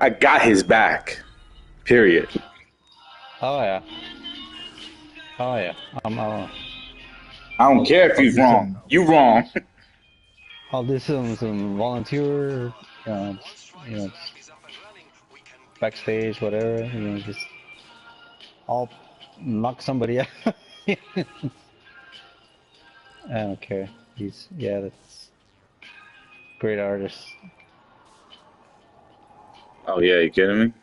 I got his back. Period. Oh yeah. Oh yeah. I don't care if I'll he's do some. wrong. You wrong. I'll do some volunteer. You know, backstage, whatever. Just I'll knock somebody out. I don't care. That's great artist. Oh yeah, you kidding me?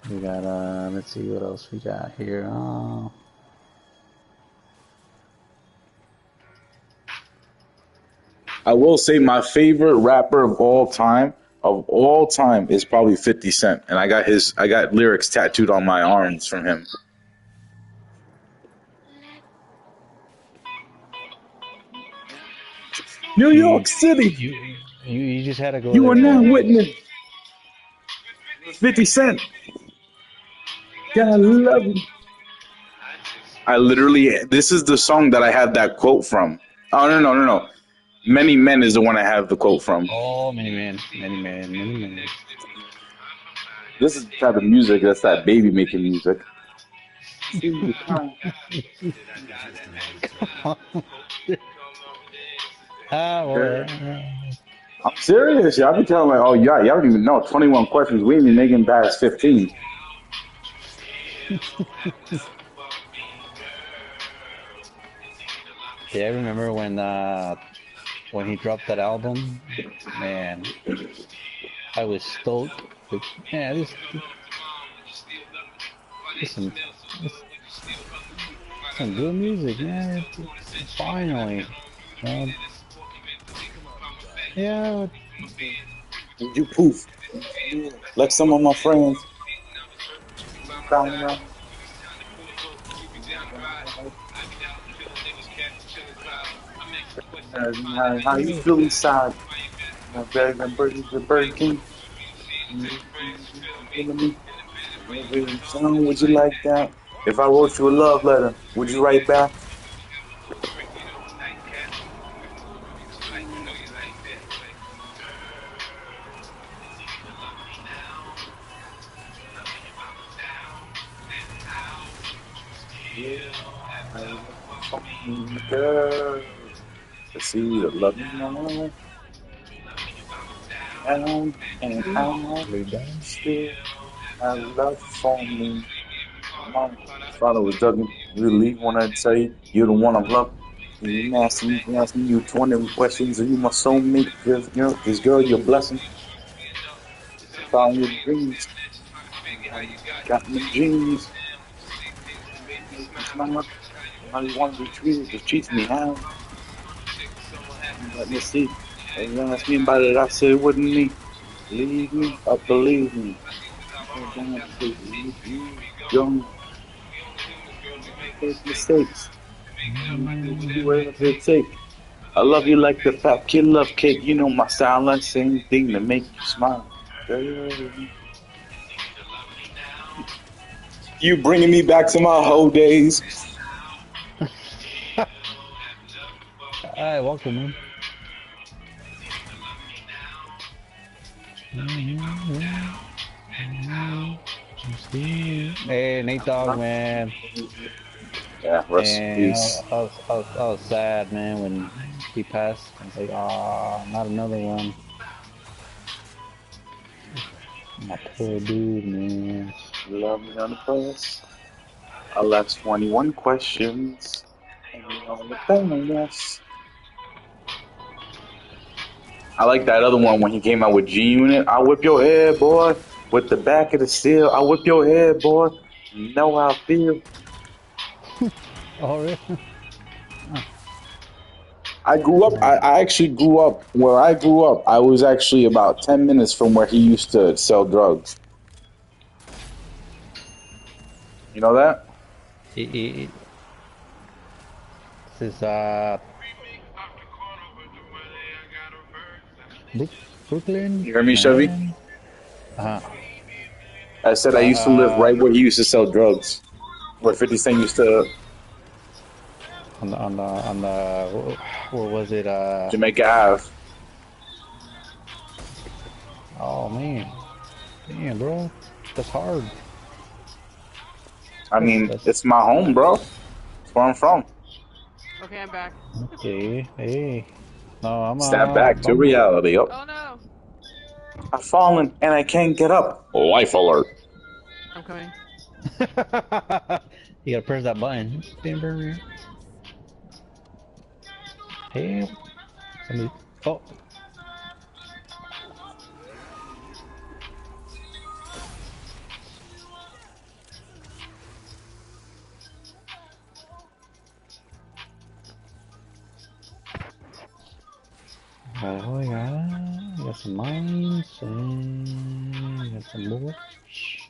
We got let's see what else we got here. Oh, I will say my favorite rapper of all time, is probably 50 Cent, and I got lyrics tattooed on my arms from him. New you York City, you you just had to go you are there, now bro. witness 50 Cent. Gotta love you. I literally, this is the song that I have that quote from. Oh no. Many Men is the one I have the quote from. Oh, many man. This is the type of music that's that baby making music. Well, I'm serious. Y'all be telling like, oh yeah, y'all don't even know. 21 questions. We ain't even making past 15. yeah, I remember when he dropped that album, man, I was stoked. Like, yeah, this some this some good music, man. Finally, um, yeah, You poof. Like some of my friends. How you feel inside? The Burger King. Son, would you like that? If I wrote you a love letter, would you write back? Girl, to see the love you know, and I still have love for me. My father was Dougie. Really want to tell you, you're the one I love. You asking you 20 questions. Are you my soulmate? This girl, you're a blessing. Follow your dreams. Got me dreams. Mama, how you want to be treated? Just treat me how. Let me see. You asked me about it. I said it wasn't me. Leave me or believe me. Don't make mistakes. Do whatever it takes. I love you like the fat kid love cake. You know my style, like same thing to make you smile. You bringing me back to my whole days. hi, welcome, man. Hey, Nate Dogg, man. Yeah, rest in And peace. I was sad, man, when he passed. I was like, oh, not another one. My poor dude, man. Love me on the bus. I left 21 questions. And on the bonus. I like that other one when he came out with G Unit. I whip your head, boy, with the back of the steel. I whip your head, boy. You know how I feel. Oh, really? I actually grew up where I grew up. I was actually about 10 minutes from where he used to sell drugs. You know that? He, this is Brooklyn, You heard me, Chevy? Manhattan. Uh-huh. I said I used to live right where he used to sell drugs. Where 50 Cent used to. On the Or was it Jamaica Ave. oh man. Damn, bro. That's hard. I mean, That's it's my home, bro. It's where I'm from. Okay, I'm back. okay. Hey. No, Snap back to I'm reality. Oh, Oh no! I've fallen and I can't get up. Life alert. I'm coming. you gotta press that button. Hey. Somebody. Oh. Oh yeah, got some mines and got some bullets.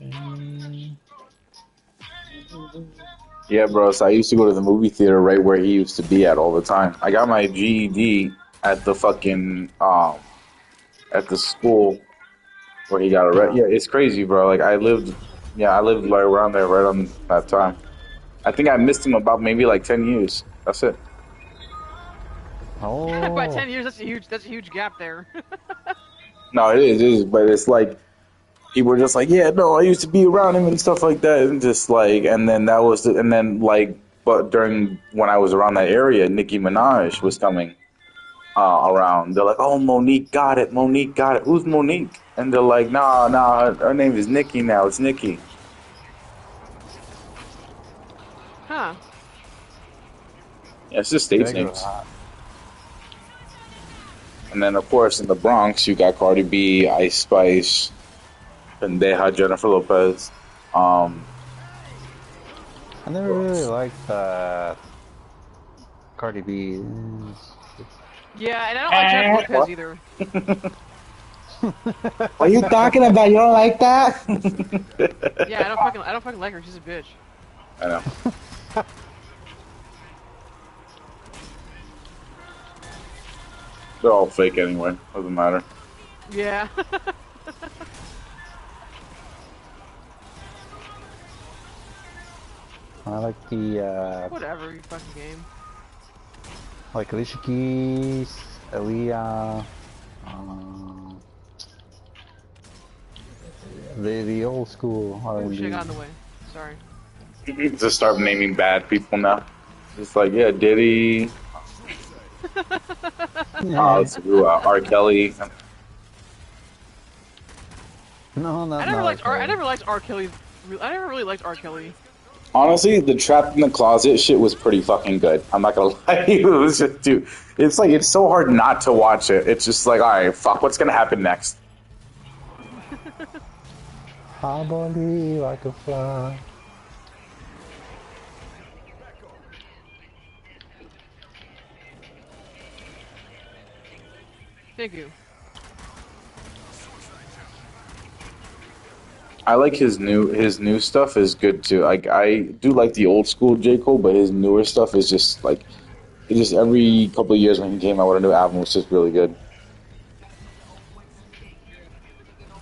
And... Yeah, bro. So I used to go to the movie theater right where he used to be at all the time. I got my GED at the fucking at the school where he got arrested. Yeah, it's crazy, bro. Like I lived right around there, right on that time. I think I missed him about maybe like 10 years. That's it. By Oh, 10 years, that's a huge gap there. No, it is, but it's like people were just like, yeah, no, I used to be around him and stuff like that, and just like, and then that was, and then like, but during when I was around that area, Nicki Minaj was coming around. They're like, oh, Monique got it, Monique got it. Who's Monique? And they're like, nah, nah, her name is Nicki now. It's Nicki. Huh. Yeah, it's just stage regular names. hot. And then of course in the Bronx, you got Cardi B, Ice Spice, Pendeja, Jennifer Lopez. I never Who really else? liked Cardi B. Yeah, and I don't like Jennifer Lopez What? either. What are you talking about? You don't like that? Yeah, I don't fucking like her. She's a bitch. I know. They're all fake anyway. Doesn't matter. Yeah. I like the Whatever, you fucking game. like Alicia Keys, Aaliyah, um, the old school Oh shit, I R&B. got in the way. Sorry. Just start naming bad people now. Just like, yeah, Diddy, Yeah. R. Kelly. No, I not never liked R. I okay. never liked R. Kelly. I never really liked R. Kelly. Honestly, the Trapped in the Closet shit was pretty fucking good. I'm not gonna lie to you. It was just, dude, it's like, it's so hard not to watch it. It's just like, alright, fuck, what's gonna happen next? I believe I can fly. Thank you. I like his new stuff is good too. Like I do like the old school J. Cole, but his newer stuff is just like it's just every couple of years when he came out with a new album was just really good.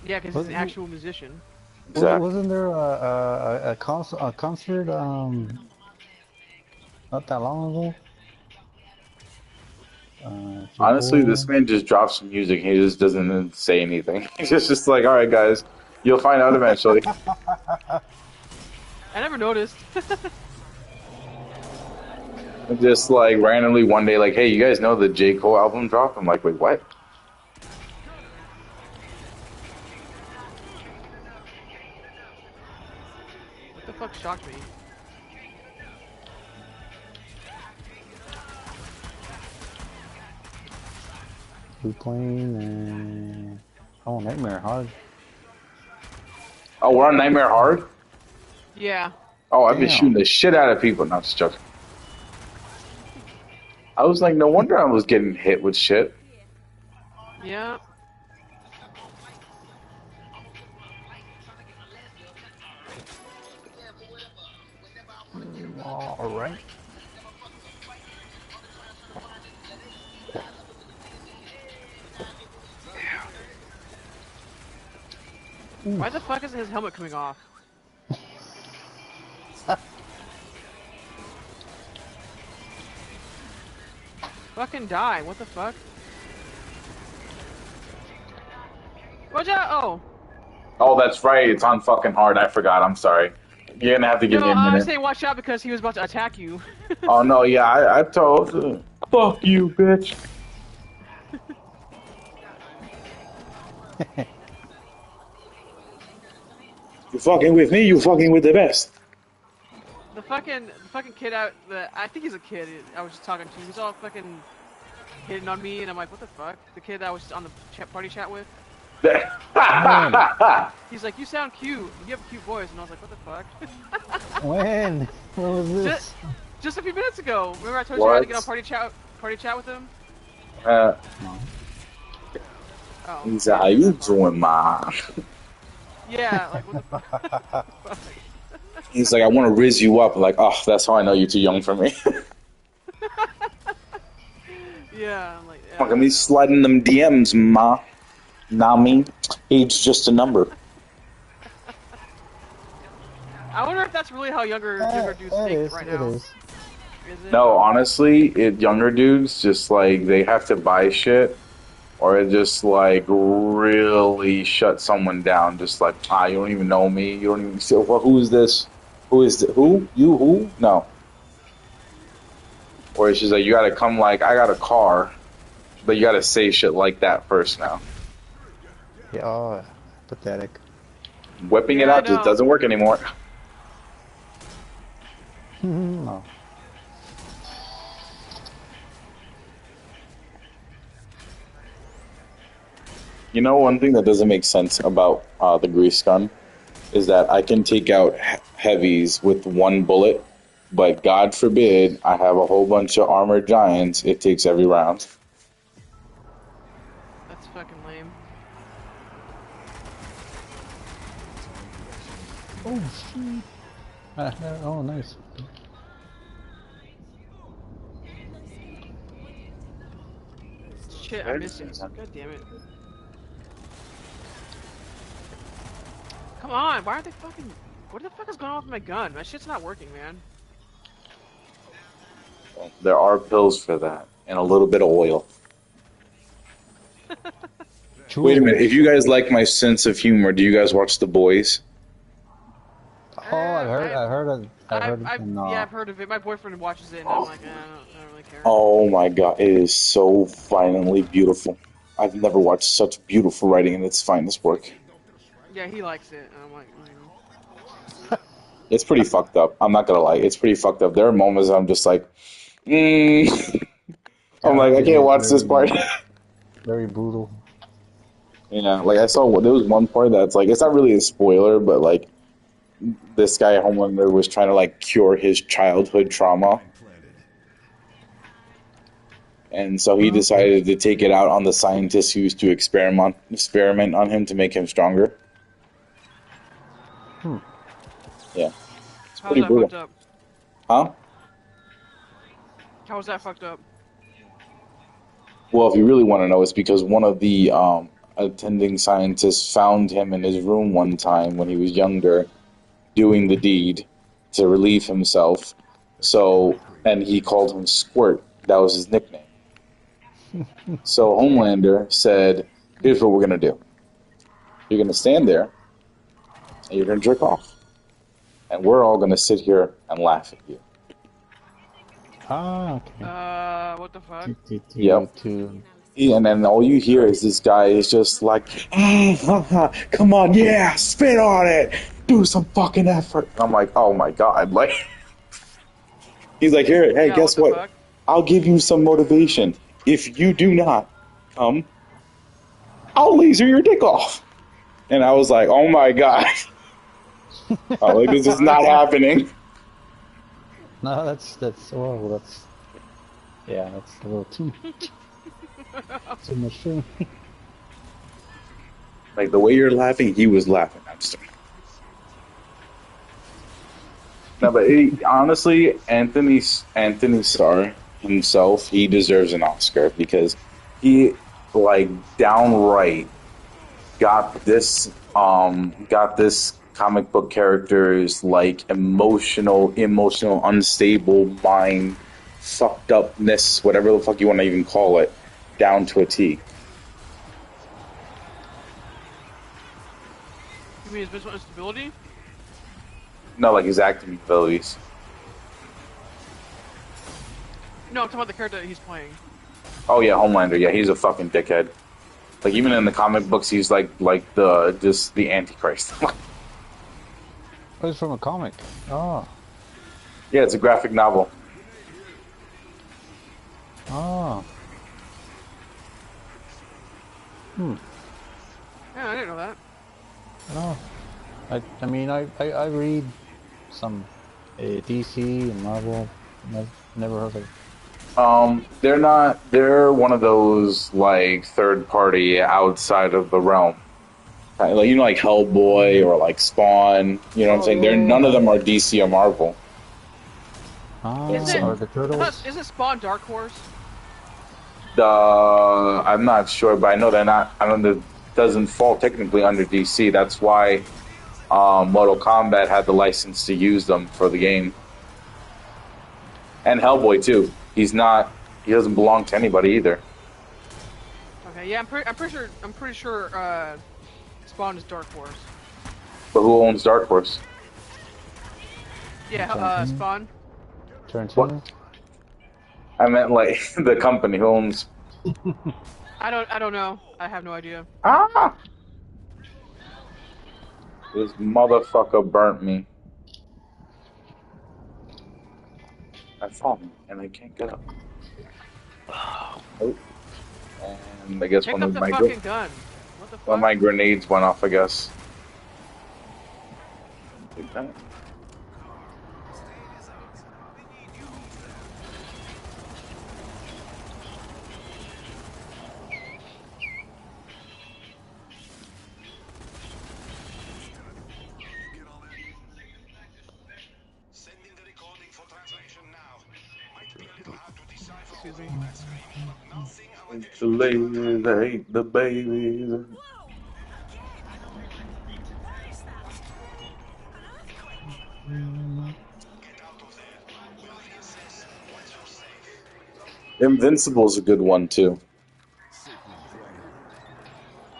Yeah, because he's an actual musician. Exactly. Wasn't there a concert not that long ago? J. Honestly, this Cole. man just drops some music. He just doesn't say anything. He's just like, all right, guys, you'll find out eventually. I never noticed. Just like randomly one day, like, hey, you guys know the J. Cole album dropped? I'm like, wait, what? What the fuck shocked me? Blue Plane and oh, Nightmare Hard. Oh, we're on Nightmare Hard? Yeah. Oh, I've been shooting Damn. the shit out of people. Not just joking. I was like, no wonder I was getting hit with shit. Yeah. All right. Why the fuck is his helmet coming off? fucking die. What the fuck? Watch out! Oh. Oh, that's right. It's on fucking hard. I forgot. I'm sorry. You're gonna have to give No, me a I was minute. saying watch out because he was about to attack you. Oh no, yeah, I told. Fuck you, bitch. You fucking with me? You fucking with the best. The fucking kid out. I think he's a kid. I was just talking to. He's all fucking hitting on me, and I'm like, what the fuck? The kid that I was on the party chat with. He's like, you sound cute. You have a cute voice, and I was like, what the fuck? When? What was this? Just a few minutes ago. Remember I told you I had to get on party chat with him? Oh. He's like, how you doing, ma? Yeah, like what the fuck? He's like, I want to riz you up. Like, oh, that's how I know you're too young for me. Yeah, I'm like, yeah. Fuck me sliding them DMs, ma. Nah, me. Age just a number. I wonder if that's really how younger dudes think right now. Is it? No, honestly, younger dudes just like they have to buy shit, or it just like really shut someone down. Just like, you don't even know me. You don't even see. Well, who is this? Who is this? Who? You? Who? No. Or it's just like you gotta come like I got a car, but you gotta say shit like that first now. Yeah, oh, pathetic. Whipping it out just doesn't work anymore. No. You know, one thing that doesn't make sense about the grease gun is that I can take out heavies with one bullet, but God forbid I have a whole bunch of armored giants. It takes every round. That's fucking lame. Oh, shit. Oh, nice. Shit, I missed it. God damn it. Come on, why aren't they fucking... What the fuck is going on with my gun? My shit's not working, man. There are pills for that, and a little bit of oil. Wait a minute, if you guys like my sense of humor, do you guys watch The Boys? Oh, I've heard of it. Yeah, I've heard of it. My boyfriend watches it, and I'm like, I don't really care. Oh my god, it is so violently beautiful. I've never watched such beautiful writing in its finest work. Yeah, he likes it, and I'm like, It's pretty fucked up. I'm not gonna lie, it's pretty fucked up. There are moments I'm just like, I'm like, I can't watch this part. Very brutal. Yeah, like I saw, there was one part that's like, it's not really a spoiler, but like, this guy, Homelander, was trying to like cure his childhood trauma. And so he decided to take it out on the scientists who used to experiment on him to make him stronger. Yeah. It's pretty brutal. fucked up? Huh? How was that fucked up? Well, if you really want to know, it's because one of the attending scientists found him in his room one time when he was younger, doing the deed to relieve himself. So, and he called him Squirt. That was his nickname. So Homelander said, here's what we're going to do. You're going to stand there, and you're going to jerk off. And we're all going to sit here and laugh at you. Ah, okay. What the fuck? Yep. And then all you hear is this guy is just like, come on, yeah, spit on it. Do some fucking effort. I'm like, oh my god. Like, he's like, here, hey, guess what? I'll give you some motivation. If you do not come, I'll laser your dick off. And I was like, oh my god. Like, this is not happening. No, that's yeah, that's a little too much too. Like, the way you're laughing, he was laughing. I'm sorry. No, but honestly, Anthony Starr himself, he deserves an Oscar because he, like, downright got this comic book character's, like, emotional, unstable mind fucked upness, whatever the fuck you want to even call it, down to a T. You mean his visual instability? No, like his acting abilities. No, I'm talking about the character that he's playing. Oh yeah, Homelander. Yeah, he's a fucking dickhead. Like even in the comic books, he's like the Antichrist. Oh, it's from a comic. Oh. Yeah, it's a graphic novel. Oh. Hmm. Yeah, I didn't know that. No. I mean, I read some DC and Marvel. I've never heard of it. They're one of those like third party outside of the realm. Like like Hellboy or like Spawn. You know what I'm saying? They're none of them are DC or Marvel. Ah, Is it- or the Turtles? Isn't Spawn Dark Horse? I'm not sure, but I know they're not. I don't. It doesn't fall technically under DC. That's why Mortal Kombat had the license to use them for the game, and Hellboy too. He's not. He doesn't belong to anybody either. Okay, yeah, I'm pretty sure Spawn is Dark Horse. But who owns Dark Horse? Yeah, Spawn. Tarantino? What? I meant like the company who owns. I don't know. I have no idea. Ah! This motherfucker burnt me. I fallen and I can't get up. Oh. And I guess Pick one up of the my fucking gun. What the fuck? one of my grenades went off, I guess. Take that. Excuse me. The ladies, I hate the babies. Invincible's a good one too.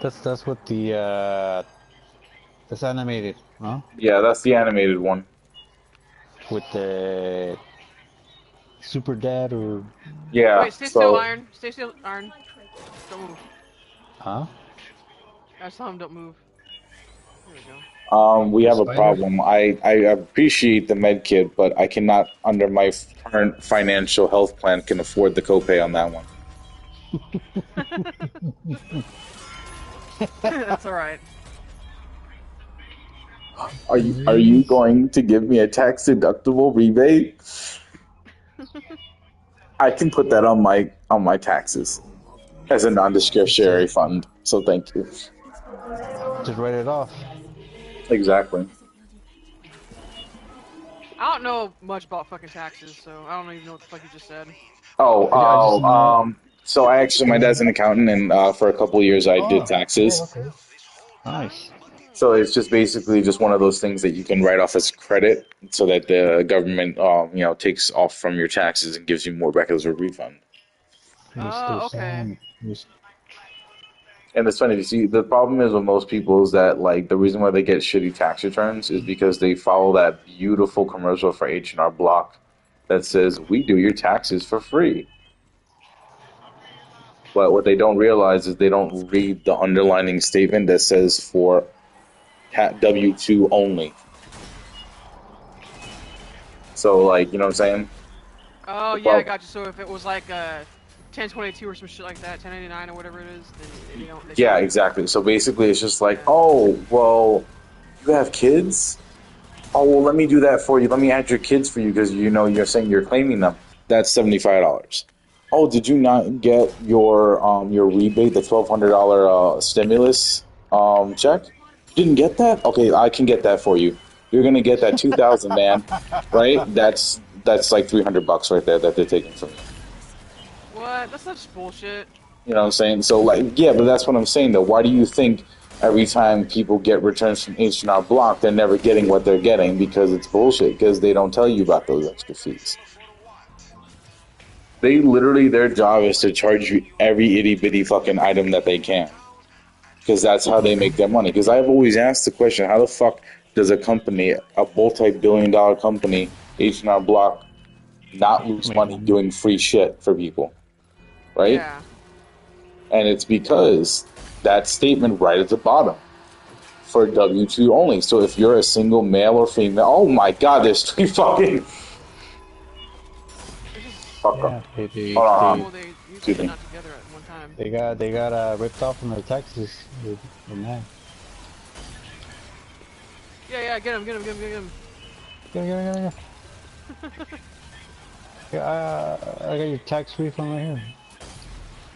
That's what the that's animated, huh? Yeah, that's the animated one. With the Super Dad or Yeah. Wait, stay still, Iron. Stay still, Iron. Don't move. huh? I saw him. Don't move. There we go. We have a Spider? problem. I appreciate the med kit, but I cannot, under my current financial health plan, can afford the copay on that one. That's all right. Are you going to give me a tax deductible rebate? I can put that on my taxes as a non-discretionary fund. So thank you. Just write it off. Exactly. I don't know much about fucking taxes, so I don't even know what the fuck you just said. So I actually, my dad's an accountant, and for a couple of years I did taxes. Okay. Nice. So it's just basically just one of those things that you can write off as credit, so that the government, takes off from your taxes and gives you more back as a refund. Oh, okay. And it's funny, you see, the problem is with most people is that, like, the reason why they get shitty tax returns is because they follow that beautiful commercial for H&R Block that says, we do your taxes for free. But what they don't realize is they don't read the underlining statement that says for W-2 only. So, like, you know what I'm saying? Oh, yeah, I got you. So if it was like 1022 or some shit like that, 1099 or whatever it is, then they don't. Yeah, exactly. So basically, it's just like, oh, well, you have kids? Oh, well, let me do that for you. Let me add your kids for you because, you're saying you're claiming them. That's $75. Oh, did you not get your rebate, the $1,200 stimulus check? You didn't get that? Okay, I can get that for you. You're gonna get that $2,000, man. Right? That's like $300 right there that they're taking from you. What? That's such bullshit. You know what I'm saying? So, like, yeah, but that's what I'm saying, though. Why do you think every time people get returns from H&R Block, they're never getting what they're getting? Because it's bullshit, because they don't tell you about those extra fees. They literally, their job is to charge you every itty bitty fucking item that they can. Because that's how they make their money. Because I've always asked the question, how the fuck does a company, a multi-billion-dollar company, H&R Block, not lose Make money money. doing free shit for people, right? Yeah. And it's because that statement right at the bottom for W-2 only. So if you're a single male or female, oh my god, there's three fucking It's just fuck Yeah, up. they they Hold they cool they Excuse usually me. not together at one time. they got ripped off from their taxes. They're mad. Yeah, get him. Get it. Yeah, I got your tax refund right here.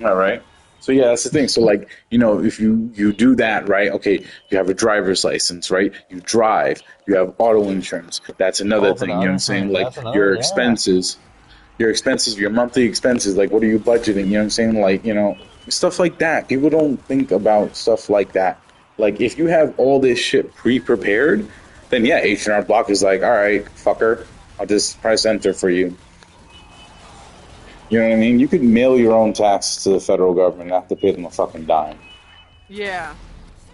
All right. So yeah, that's the thing. So like, if you do that, right? Okay, you have a driver's license, right? You drive, you have auto insurance. That's another Oh, for the thing. You know auto what I'm saying? insurance, Like that's another. Yeah. your monthly expenses, like what are you budgeting? You know what I'm saying? Like, stuff like that. People don't think about stuff like that. Like if you have all this shit pre-prepared, then yeah, H&R Block is like, all right, fucker, I'll just press enter for you. You know what I mean? You could mail your own taxes to the federal government, not have to pay them a fucking dime. Yeah.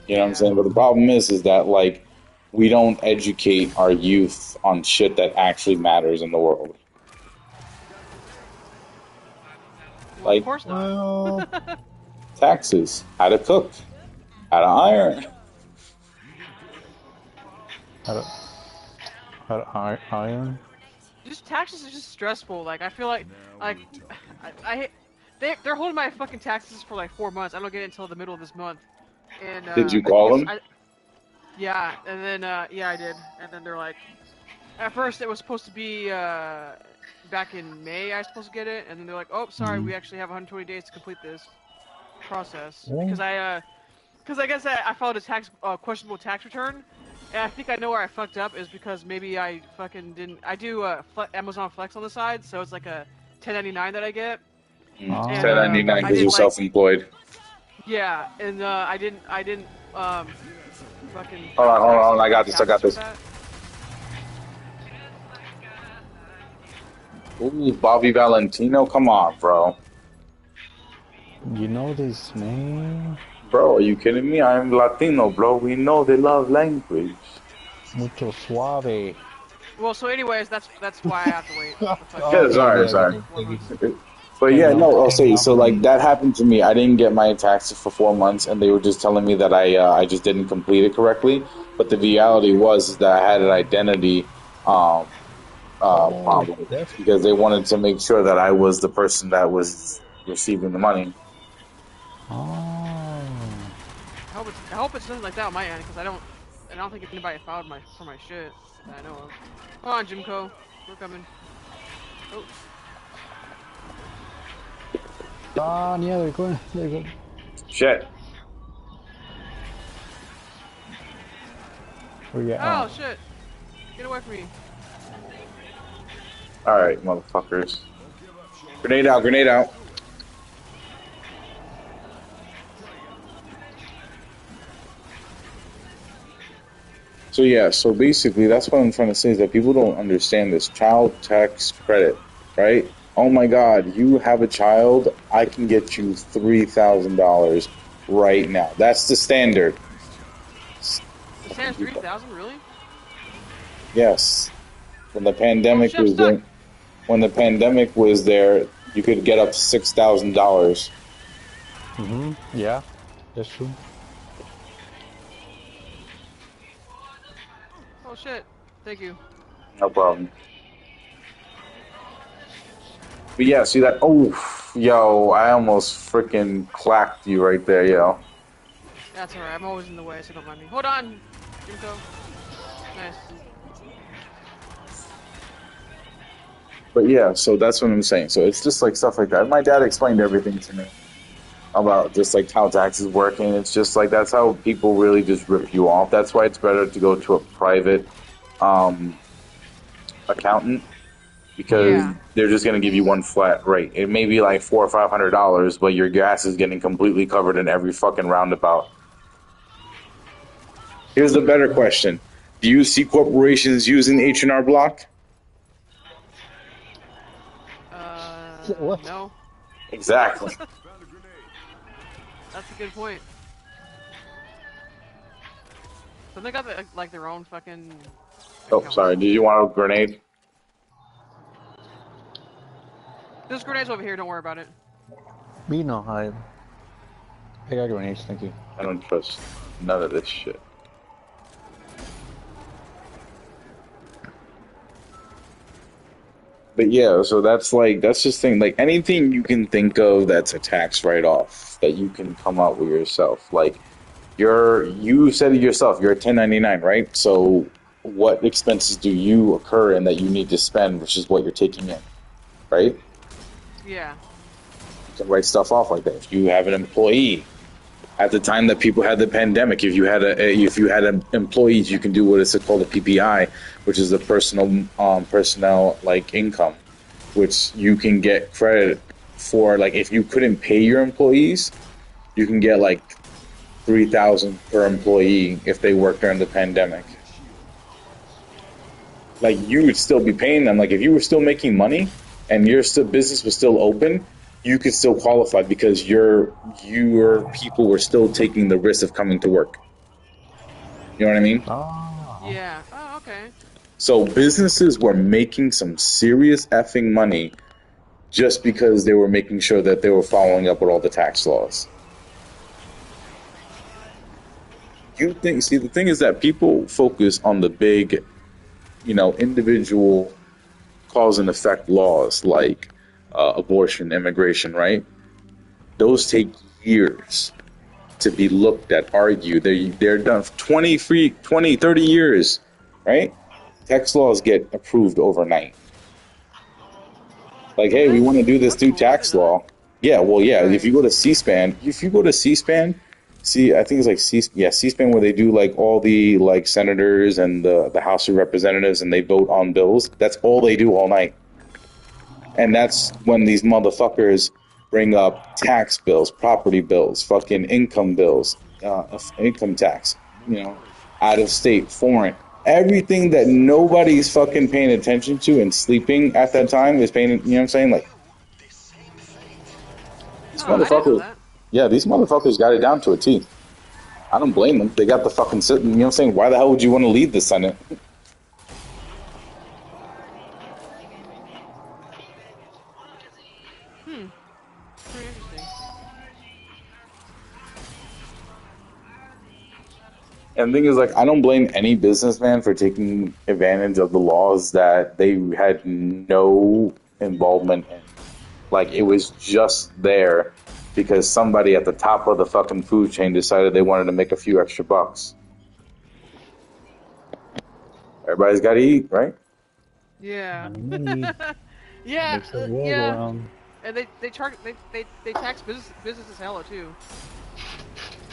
You know what I'm saying? But the problem is that like we don't educate our youth on shit that actually matters in the world. Well, of Like course not. Well, taxes, how to cook, how to iron. how to, iron? Just taxes are just stressful. Like I feel like I they're holding my fucking taxes for like 4 months. I don't get it until the middle of this month. And Did you I think call them? yeah, and then yeah I did. And then they're like, at first it was supposed to be back in May I was supposed to get it, and then they're like, oh sorry, we actually have 120 days to complete this process Really? because I guess I filed a questionable tax return. And I think I know where I fucked up is because maybe I fucking didn't. I do Amazon Flex on the side, so it's like a 1099 that I get. And 1099 I because you're didn't like, self-employed. yeah, and I didn't fucking Hold file on. taxes I got or taxes with this. that. Ooh, Bobby Valentino, come on, bro. You know this, man. Bro, are you kidding me? I'm Latino, bro. We know they love language. Mucho suave. Well, so anyways, that's why I have to wait. The Oh, Yeah, fucking okay, sorry. okay. 4 months. But yeah, Came no, I'll came say down so. from Like me. that happened to me. I didn't get my taxes for 4 months, and they were just telling me that I just didn't complete it correctly. But the reality was that I had an identity problem That's because they wanted to make sure that I was the person that was receiving the money. oh. I hope it's nothing like that on my end because I don't think anybody filed for my shit that I know of. Hold on, Jimco, we're coming. Oh. Yeah, they're going. They're going. Shit. Where you Oh at? shit! Get away from me! All right, motherfuckers. Grenade out. So yeah, so basically that's what I'm trying to say is that people don't understand this child tax credit, right? Oh my God, you have a child, I can get you $3,000 right now. That's the standard. The stand's 3,000, really? Yes. When the Oh pandemic shit, I'm was stuck! there, you could get up to $6,000. Yeah, that's true. Oh shit! Thank you. No problem. But yeah, see that? Oh, yo, I almost freaking clacked you right there, yo. That's alright. I'm always in the way, so don't mind me. Hold on, Jimco. Nice. But yeah, so that's what I'm saying. So it's just like stuff like that. My dad explained everything to me about just like how taxes work, and it's just like that's how people really just rip you off. That's why it's better to go to a private accountant because Yeah. they're just gonna give you one flat rate. It may be like $400 or $500, but your gas is getting completely covered in every fucking roundabout. Here's the better question: do you see corporations using H&R Block? What? No. Exactly. That's a good point. So they got like their own fucking. Oh, sorry. Did you want a grenade? There's grenades over here. Don't worry about it. Me no, I got grenades, thank you. I don't trust none of this shit. But yeah, so that's just thing. Like anything you can think of that's a tax write-off that you can come up with yourself. Like you said it yourself, you're a 1099, right? So what expenses do you occur in that you need to spend versus what you're taking in, right? Yeah. You can write stuff off like that. If you have an employee, at the time that people had the pandemic, if you had employees, you can do what is called a PPI, which is the personnel like income, which you can get credit for. Like if you couldn't pay your employees, you can get like $3,000 per employee if they worked during the pandemic. Like you would still be paying them. Like if you were still making money and your business was still open, you could still qualify because your people were still taking the risk of coming to work. You know what I mean? Oh. Yeah. Oh, okay. So businesses were making some serious effing money just because they were making sure that they were following up with all the tax laws. The thing is that people focus on the big, individual cause and effect laws like abortion, immigration, right? Those take years to be looked at, argued. They're done for 20, 30 years, right? Tax laws get approved overnight. Like, hey, we want to do this through tax law. Yeah, well, yeah. Right. If you go to C-SPAN, see, I think it's like C-SPAN, where they do like all the like senators and the House of Representatives, and they vote on bills. That's all they do all night. And that's when these motherfuckers bring up tax bills, property bills, fucking income bills, income tax, out of state, foreign. Everything that nobody's fucking paying attention to and sleeping at that time is paying, you know what I'm saying? Like, these motherfuckers, these motherfuckers got it down to a T. I don't blame them. They got the fucking, you know what I'm saying? Why the hell would you want to leave the Senate? And the thing is, like, I don't blame any businessman for taking advantage of the laws that they had no involvement in. Like, it was just there because somebody at the top of the fucking food chain decided they wanted to make a few extra bucks. Everybody's got to eat, right? Yeah. Yeah. Yeah. And they tax businesses hella too.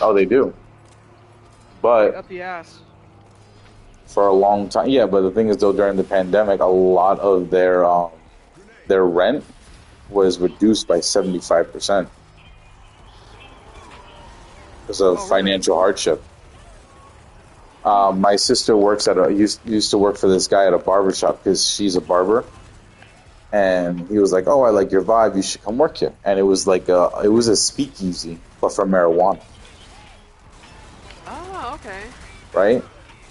Oh, they do. But up the ass for a long time, yeah. But the thing is, though, during the pandemic, a lot of their rent was reduced by 75% because of financial hardship. My sister works used to work for this guy at a barbershop because she's a barber, and he was like, "Oh, I like your vibe. You should come work here." And it was like it was a speakeasy, but for marijuana. Okay. Right?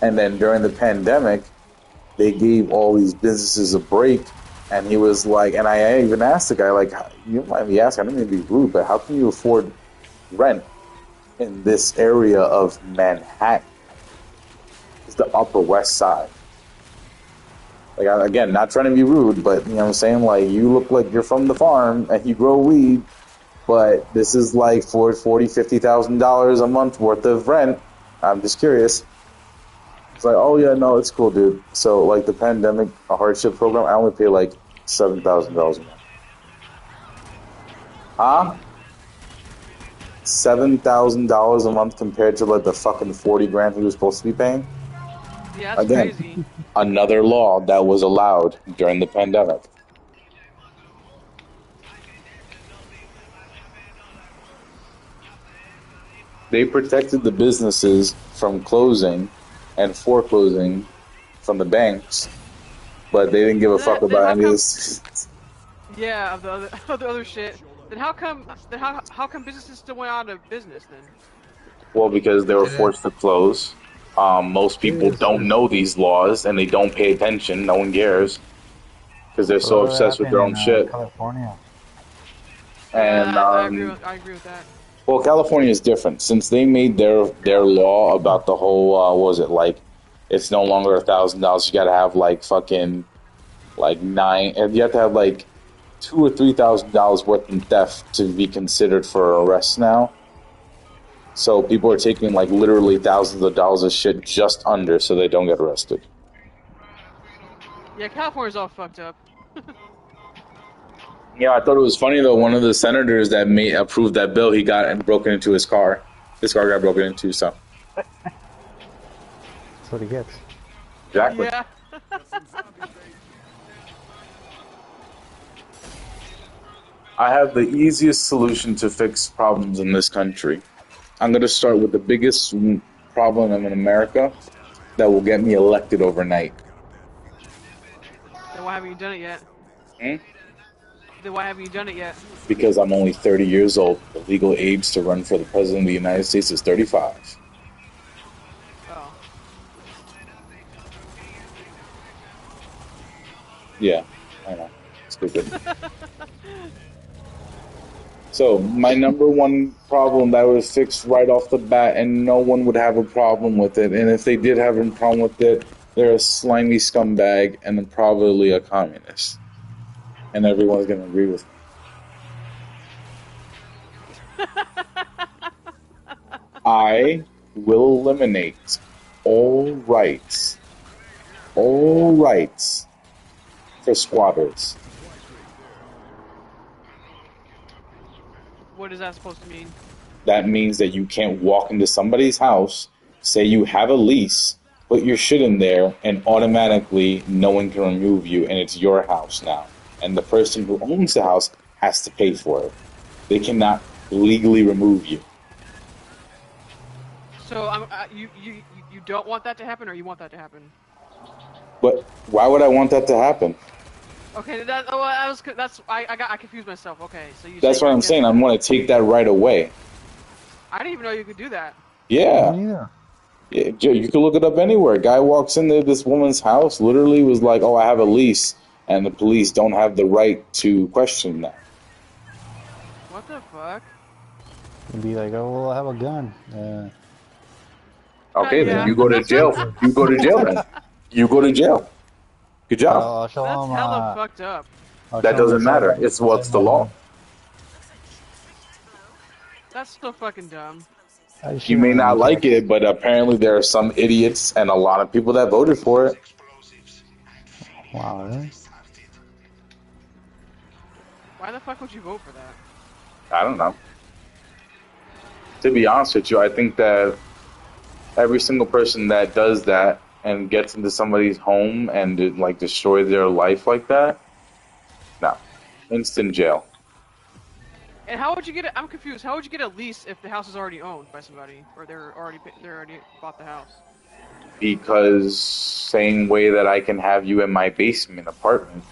And then during the pandemic, they gave all these businesses a break, and he was like, and I even asked the guy, like, you might be asking, I don't mean to be rude, but how can you afford rent in this area of Manhattan? It's the Upper West Side. Like, again, not trying to be rude, but, you know what I'm saying? Like, you look like you're from the farm, and you grow weed, but this is like $40,000, $50,000 a month worth of rent. I'm just curious. It's like, oh yeah, no, it's cool, dude. So like the pandemic hardship program, I only pay like $7,000 a month. Huh? $7,000 a month compared to like the fucking 40 grand he was supposed to be paying. Yeah, that's crazy. Another law that was allowed during the pandemic. They protected the businesses from closing and foreclosing from the banks, but they didn't give a fuck about any of this. Yeah, of the other, of the other shit. Then how come? Then how come businesses still went out of business then? Well, because they were Yeah. forced to close. Most people don't Seriously. know these laws and they don't pay attention. No one cares because they're so What obsessed with happened their in own shit. California? And Yeah, I agree with that. well, California is different since they made their law about the whole. What was it like? It's no longer $1,000. You got to have like fucking like nine, and you have to have like $2,000 or $3,000 worth in theft to be considered for arrest now. So people are taking like literally thousands of dollars of shit just under so they don't get arrested. Yeah, California's all fucked up. Yeah, I thought it was funny though. One of the senators that made approved that bill, he got and broken into his car. His car got broken into, so That's what he gets. exactly. Yeah. I have the easiest solution to fix problems in this country. I'm going to start with the biggest problem in America that will get me elected overnight. Then why haven't you done it yet? Hmm? Then why haven't you done it yet? Because I'm only 30 years old. The legal age to run for the president of the United States is 35. Oh. Yeah, I know. Stupid. So, my number one problem that was fixed right off the bat, and no one would have a problem with it. And if they did have a problem with it, they're a slimy scumbag and then probably a communist. And everyone's going to agree with me. I will eliminate all rights for squatters. What is that supposed to mean? That means that you can't walk into somebody's house, say you have a lease, put your shit in there, and automatically no one can remove you, and it's your house now. And the person who owns the house has to pay for it. They cannot legally remove you. So you don't want that to happen, or you want that to happen? But why would I want that to happen? Okay, I confused myself. Okay, so you. That's what I'm saying. I'm going to take that right away. I didn't even know you could do that. Yeah. Me neither. Yeah, you can look it up anywhere. Guy walks into this woman's house, literally was like, "Oh, I have a lease," and the police don't have the right to question that. What the fuck? And be like, oh, well, I have a gun. Okay, Yeah. then you go to jail. You go to jail then. You go to jail. Good job. I'll show That's him, hella fucked up. That doesn't matter. It's what's the law. That's so fucking dumb. You may not like it, but apparently there are some idiots and a lot of people that voted for it. Wow, really? Why the fuck would you vote for that? I don't know. To be honest with you, I think that every single person that does that and gets into somebody's home and like destroy their life like that, no, instant jail. And how would you get it? I'm confused. How would you get a lease if the house is already owned by somebody, or they're already bought the house? Because same way that I can have you in my basement apartment.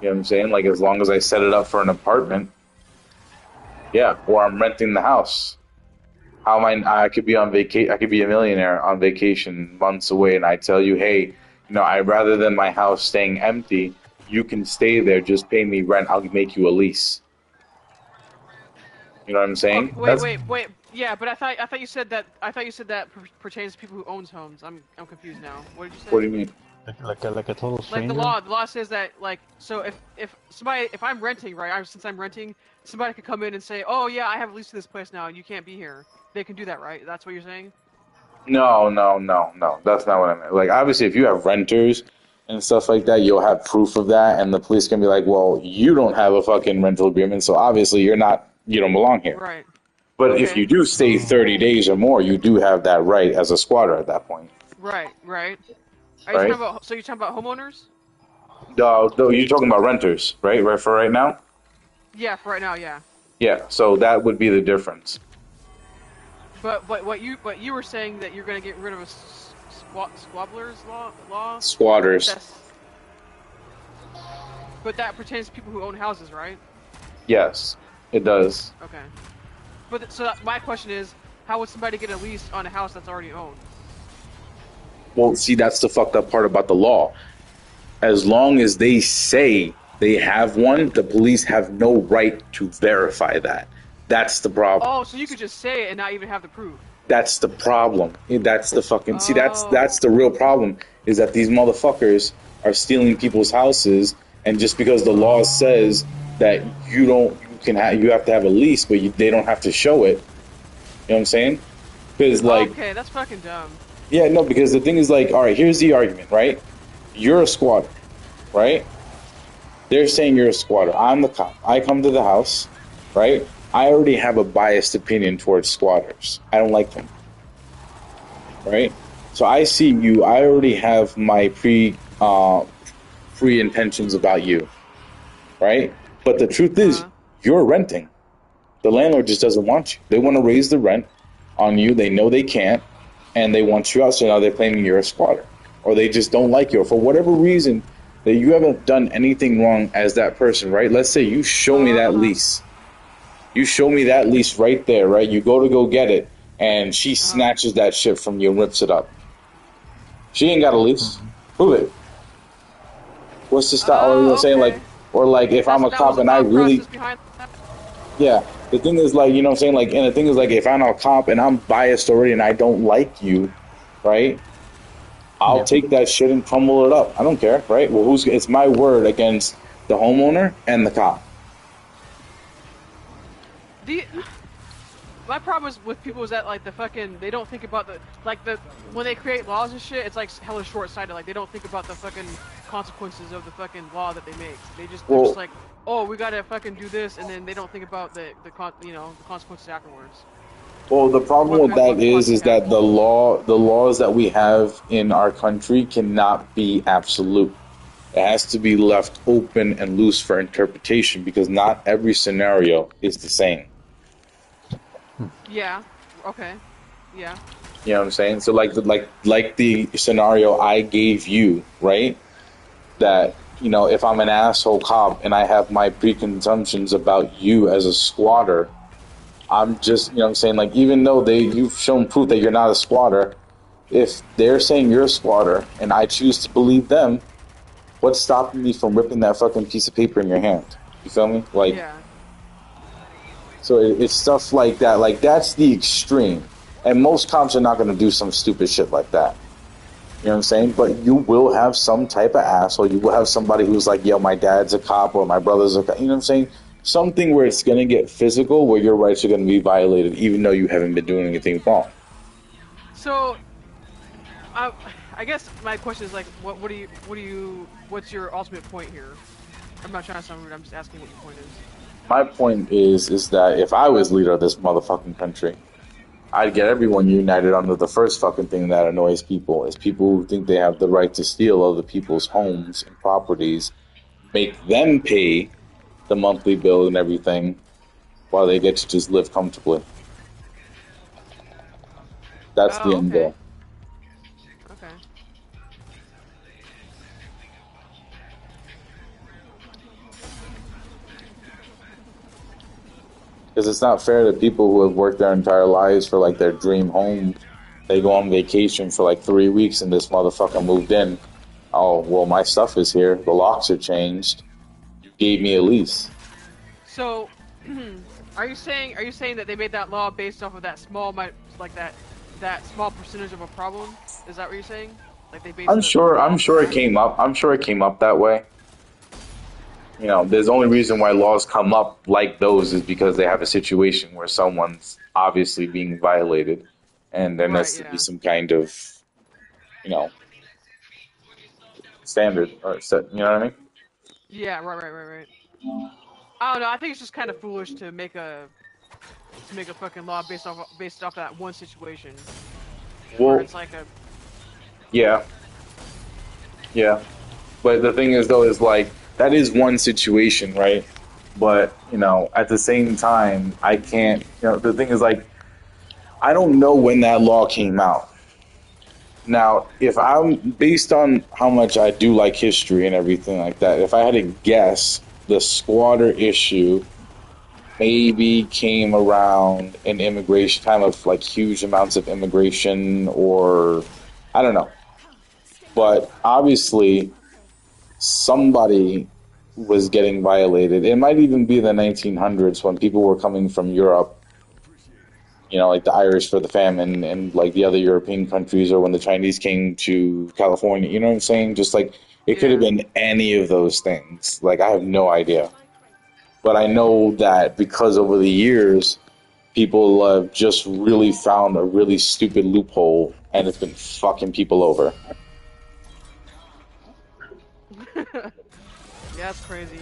You know what I'm saying? Like as long as I set it up for an apartment, yeah, or I'm renting the house. How am I could be on vacation. I could be a millionaire on vacation months away, and I tell you, hey, I rather than my house staying empty, you can stay there. Just pay me rent. I'll make you a lease. You know what I'm saying? Oh, wait. Yeah, but I thought you said that. I thought you said that pertains to people who owns homes. I'm confused now. What did you say? What do you mean? Like a total stranger? Like the law says that so if I'm renting, right? Since I'm renting, somebody could come in and say, oh yeah, I have a lease to this place now, and you can't be here. They can do that, right? That's what you're saying? No. That's not what I meant. Like obviously, if you have renters and stuff like that, you'll have proof of that, and the police can be like, well, you don't have a fucking rental agreement, so obviously you don't belong here. Right. But Okay. if you do stay 30 days or more, you do have that right as a squatter at that point. Right. Right. You're talking about homeowners? No, you're talking about renters, right? Right for right now? Yeah, for right now, yeah. Yeah, so that would be the difference. But what you were saying that you're gonna get rid of a squabblers law? Squatters. But that pertains to people who own houses, right? Yes, it does. Okay. But so my question is, how would somebody get a lease on a house that's already owned? Well, see, that's the fucked up part about the law. As long as they say they have one, the police have no right to verify that. That's the problem. Oh, so you could just say it and not even have the proof. That's the problem. That's the fucking... See, that's the real problem, is that these motherfuckers are stealing people's houses, and just because the law says that you have to have a lease, but they don't have to show it. You know what I'm saying? Because, like... Okay, that's fucking dumb. Yeah, no, because the thing is, like, all right, here's the argument, right? You're a squatter, right? They're saying you're a squatter. I'm the cop. I come to the house, right? I already have a biased opinion towards squatters. I don't like them, right? So I see you. I already have my pre-intentions about you, right? But the truth is, you're renting. The landlord just doesn't want you. They want to raise the rent on you. They know they can't, and they want you out. So now they're claiming you're a squatter, or they just don't like you, or for whatever reason that you haven't done anything wrong as that person, right? Let's say you show me that lease. You show me that lease right there, right? You go get it, and she snatches that shit from you and rips it up. She ain't got a lease. Prove it. What's the stop? Or you're saying, like, or like if I'm a cop and I really, yeah. The thing is, like, you know what I'm saying, like, and the thing is, like, if I'm a cop and I'm biased already and I don't like you, right? I'll take that shit and crumble it up. I don't care, right? Well, it's my word against the homeowner and the cop. My problem is with people is that, like, they don't think about when they create laws and shit, it's like hella short-sighted. Like, they don't think about the fucking consequences of the fucking law that they make. They're just like, oh, we gotta fucking do this, and then they don't think about the consequences afterwards. Well, the problem with that is that the laws that we have in our country cannot be absolute. It has to be left open and loose for interpretation, because not every scenario is the same. Yeah. Okay. Yeah. You know what I'm saying? So like the scenario I gave you, right? That, you know, if I'm an asshole cop and I have my preconceptions about you as a squatter, I'm just, you know what I'm saying, like, even though you've shown proof that you're not a squatter, if they're saying you're a squatter and I choose to believe them, what's stopping me from ripping that fucking piece of paper in your hand? You feel me? Like, yeah. So it's stuff like that. Like, that's the extreme. And most cops are not going to do some stupid shit like that. You know what I'm saying? But you will have some type of asshole. You will have somebody who's like, yo, my dad's a cop or my brother's a cop. You know what I'm saying? Something where it's going to get physical, where your rights are going to be violated, even though you haven't been doing anything wrong. So, I guess my question is, like, what's your ultimate point here? I'm not trying to sound rude. I'm just asking what your point is. My point is that if I was leader of this motherfucking country, I'd get everyone united under the first fucking thing that annoys people, is people who think they have the right to steal other people's homes and properties, make them pay the monthly bill and everything, while they get to just live comfortably. That's the end goal. Okay. Because it's not fair to people who have worked their entire lives for, like, their dream home. They go on vacation for, like, 3 weeks and this motherfucker moved in. Oh, well, my stuff is here. The locks are changed. You gave me a lease. So, are you saying that they made that law based off of that small, that small percentage of a problem? Is that what you're saying? Like, they based I'm sure it came up. I'm sure it came up that way. You know, there's only reason why laws come up like those is because they have a situation where someone's obviously being violated, and there needs to be some kind of, you know, standard or set. You know what I mean? Yeah, right. I don't know. I think it's just kind of foolish to make a fucking law based off that one situation. Well, it's like a. Yeah. But the thing is, though, is like, that is one situation, right? But, you know, at the same time, I can't, you know, the thing is, like, I don't know when that law came out. Now, if I'm based on how much I do like history and everything like that, if I had to guess, the squatter issue maybe came around an immigration time of like huge amounts of immigration, or I don't know. But obviously, somebody was getting violated. It might even be the 1900s when people were coming from Europe, you know, like the Irish for the famine and like the other European countries, or when the Chinese came to California. You know what I'm saying? Just like it could have been any of those things. Like I have no idea. But I know that because over the years, people have just really found a really stupid loophole and it's been fucking people over. Yeah, that's crazy.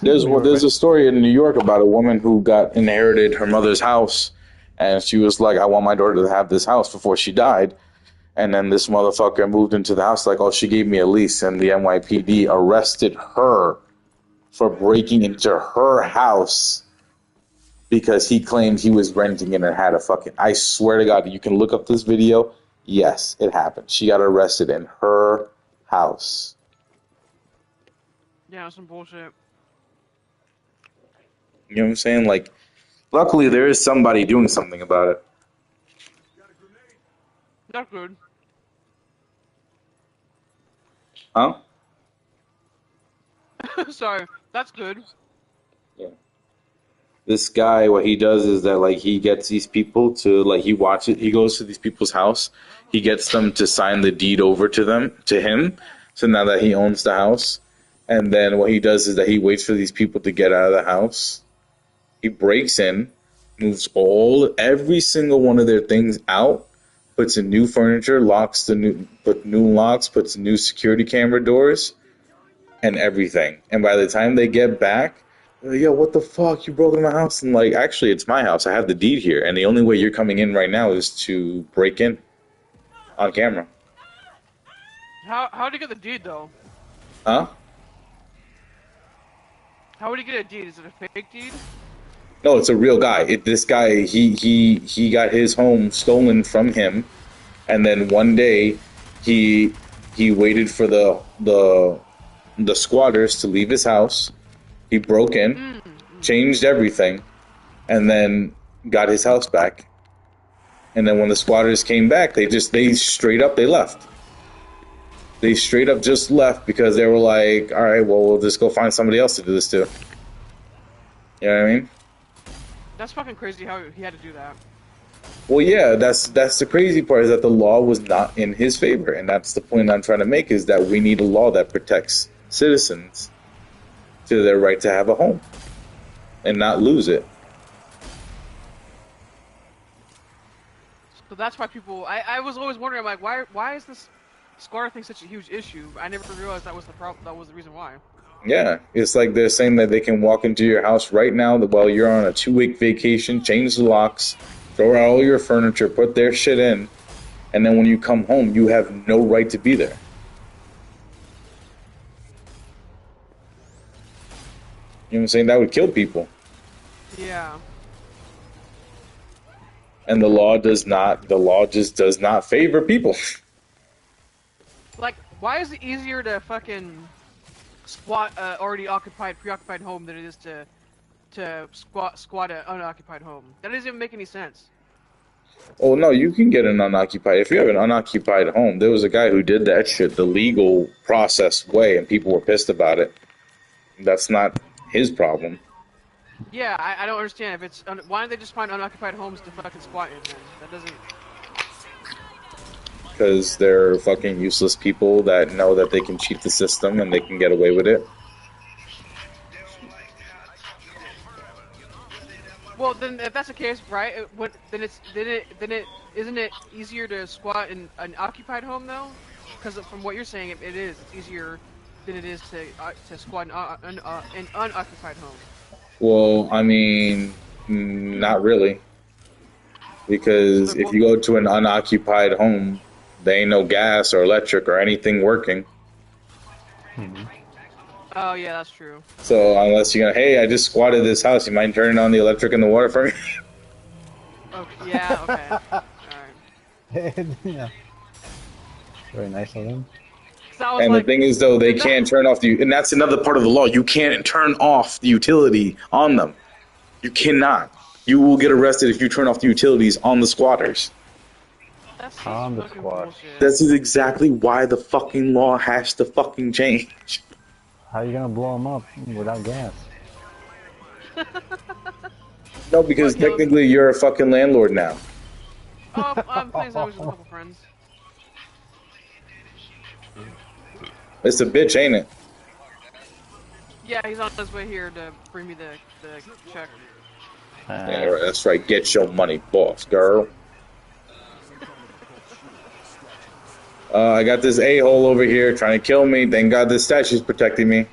There's a story in New York about a woman who got inherited her mother's house, and she was like, "I want my daughter to have this house before she died." And then this motherfucker moved into the house like, "Oh, she gave me a lease," and the NYPD arrested her for breaking into her house because he claimed he was renting it and had a fucking. I swear to God, you can look up this video. Yes, it happened. She got arrested in her house. Yeah, some bullshit. You know what I'm saying? Like, luckily there is somebody doing something about it. Not good. Huh? Sorry, that's good. Yeah. This guy, what he does is that like he gets these people to like he goes to these people's house, he gets them to sign the deed over to him. So now that he owns the house, and then what he does is that he waits for these people to get out of the house. He breaks in, moves every single one of their things out, puts in new furniture, put new locks, puts new security camera doors, and everything. And by the time they get back, they're like, "Yo, what the fuck? You broke into my house?" And like, actually, it's my house. I have the deed here, and the only way you're coming in right now is to break in on camera. How did he get the deed though? Huh? How would he get a deed? Is it a fake deed? No, it's a real guy. This guy, he got his home stolen from him, and then one day, he waited for the squatters to leave his house. He broke in, changed everything, and then got his house back. And then when the squatters came back, they straight up left. They straight up just left because they were like, "All right, well, we'll just go find somebody else to do this to." You know what I mean? That's fucking crazy how he had to do that. Well, yeah, that's the crazy part, is that the law was not in his favor, and that's the point I'm trying to make, is that we need a law that protects citizens to their right to have a home and not lose it. So that's why people. I was always wondering, I'm like, why is this squatter thing such a huge issue? I never realized that was the problem. That was the reason why. Yeah, it's like they're saying that they can walk into your house right now while you're on a 2-week vacation, change the locks, throw out all your furniture, put their shit in, and then when you come home, you have no right to be there. You know what I'm saying? That would kill people. Yeah. And the law just does not favor people. Like, why is it easier to fucking squat already preoccupied home than it is to squat an unoccupied home? That doesn't even make any sense. Oh no, you can get an unoccupied. If you have an unoccupied home, there was a guy who did that shit the legal process way, and people were pissed about it. That's not his problem. Yeah, I don't understand. If it's why don't they just find unoccupied homes to fucking squat in? Then that doesn't. Because they're fucking useless people that know that they can cheat the system and they can get away with it. Well, then if that's the case, right? Then it isn't it easier to squat in an occupied home though? Because from what you're saying, it is. It's easier than it is to squat in an unoccupied home. Well, I mean, not really. Because if you go to an unoccupied home, there ain't no gas or electric or anything working. Mm-hmm. Oh yeah, that's true. So unless you're gonna, hey, I just squatted this house, you mind turning on the electric and the water for me? Okay, yeah, okay. Alright. Yeah. Very nice of them. And like, the thing is, though, they can't turn off the, and that's another part of the law. You can't turn off the utility on them. You cannot. You will get arrested if you turn off the utilities on the squatters. That's On the fucking squad. bullshit. This is exactly why the fucking law has to fucking change. How are you gonna blow them up without gas? No, because What, technically you're a fucking landlord now. Oh, I'm playing zombies with a couple friends. It's a bitch, ain't it? Yeah, he's on his way here to bring me the check. Yeah, right, that's right. Get your money, boss, girl. I got this a-hole over here trying to kill me. Thank God this statue's protecting me.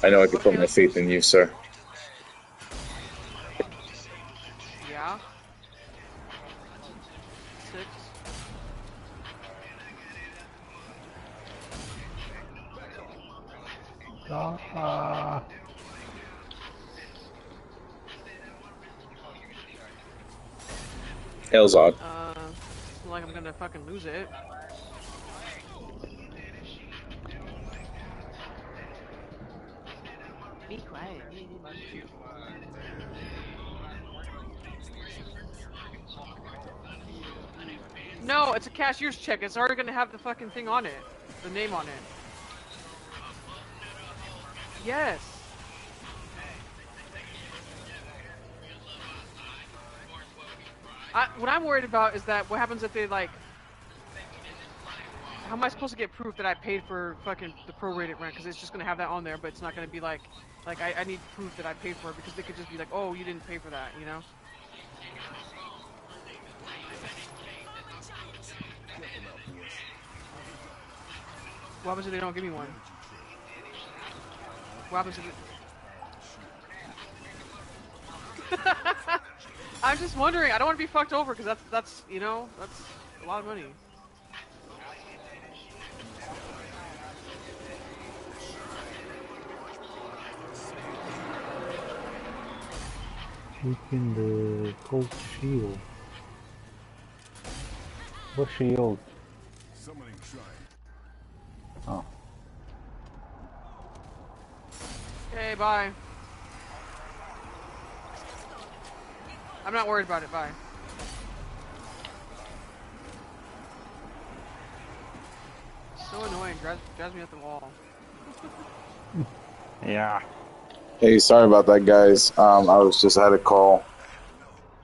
I know I can put my faith in you, sir. Yeah. 6. Elzod. Like I'm gonna fucking lose it. Be quiet. No, it's a cashier's check. It's already gonna have the fucking thing on it. The name on it. Yes. What I'm worried about is that what happens if they like... How am I supposed to get proof that I paid for fucking the prorated rent? Because it's just gonna have that on there, but it's not gonna be like I need proof that I paid for it, because they could just be like, oh, you didn't pay for that, you know? What happens if they don't give me one? What happens if it... I'm just wondering. I don't want to be fucked over, because that's you know, that's a lot of money. Taking the gold shield. What shield? Oh. Okay, bye. I'm not worried about it, bye. So annoying, drives me up the wall. Yeah. Hey, sorry about that, guys. I was just had a call.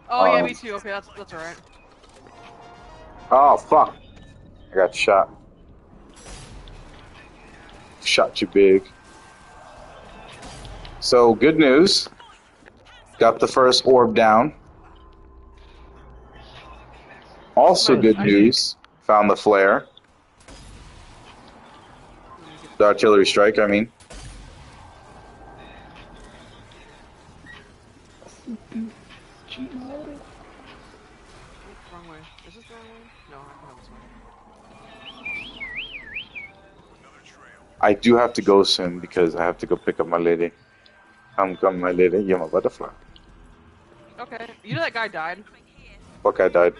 Oh yeah, me too. Okay, that's alright. Oh, fuck. I got shot. Shot you big. So, good news. Got the first orb down. Also good news. Found the flare. The artillery strike, I mean. Wrong way. Is this the wrong way? No, I can have this one. I do have to go soon because I have to go pick up my lady. I'm coming, my lady. You're my butterfly. Okay. You know that guy died? What guy died?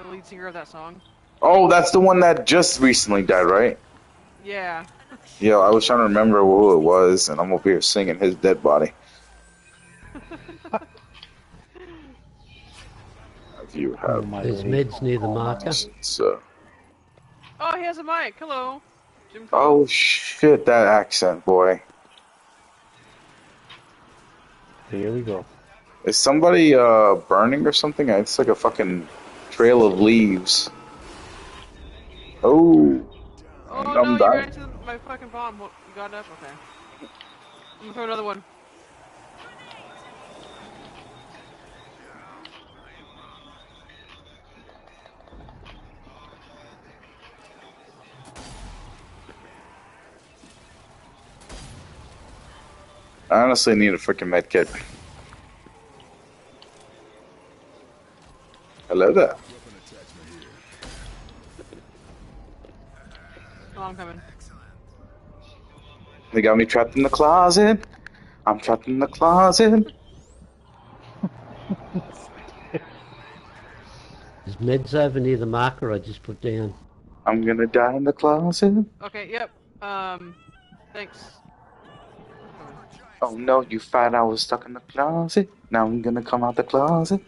The lead singer of that song? Oh, that's the one that just recently died, right? Yeah. Yo, I was trying to remember who it was, and I'm over here singing his dead body. You have There's meds near the marker. Oh, he has a mic. Hello. Jim Cole. Oh shit, that accent, boy. Here we go. Is somebody burning or something? It's like a fucking trail of leaves. Oh. Oh I'm no, you dying. ran into my fucking bomb. You got it up? Okay. I'm gonna throw another one. I honestly need a freaking med kit. Hello there. Oh, I'm coming. They got me trapped in the closet. I'm trapped in the closet. There's Ned's over near the marker I just put down. I'm gonna die in the closet. Okay, yep. Thanks. Oh no, you thought I was stuck in the closet. Now I'm gonna come out the closet.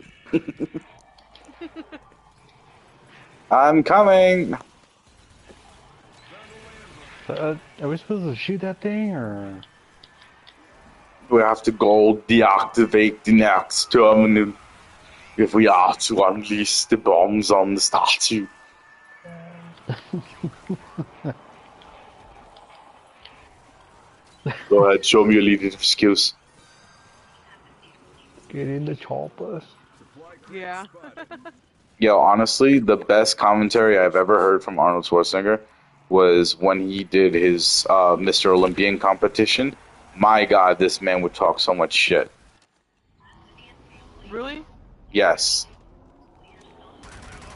I'm coming. Are we supposed to shoot that thing, or? We have to go deactivate the next terminal if we are to unleash the bombs on the statue. Go ahead, show me your leadership skills. Get in the choppers. Yeah. Yo, honestly, the best commentary I've ever heard from Arnold Schwarzenegger was when he did his Mr. Olympian competition. My God, this man would talk so much shit. Really? Yes.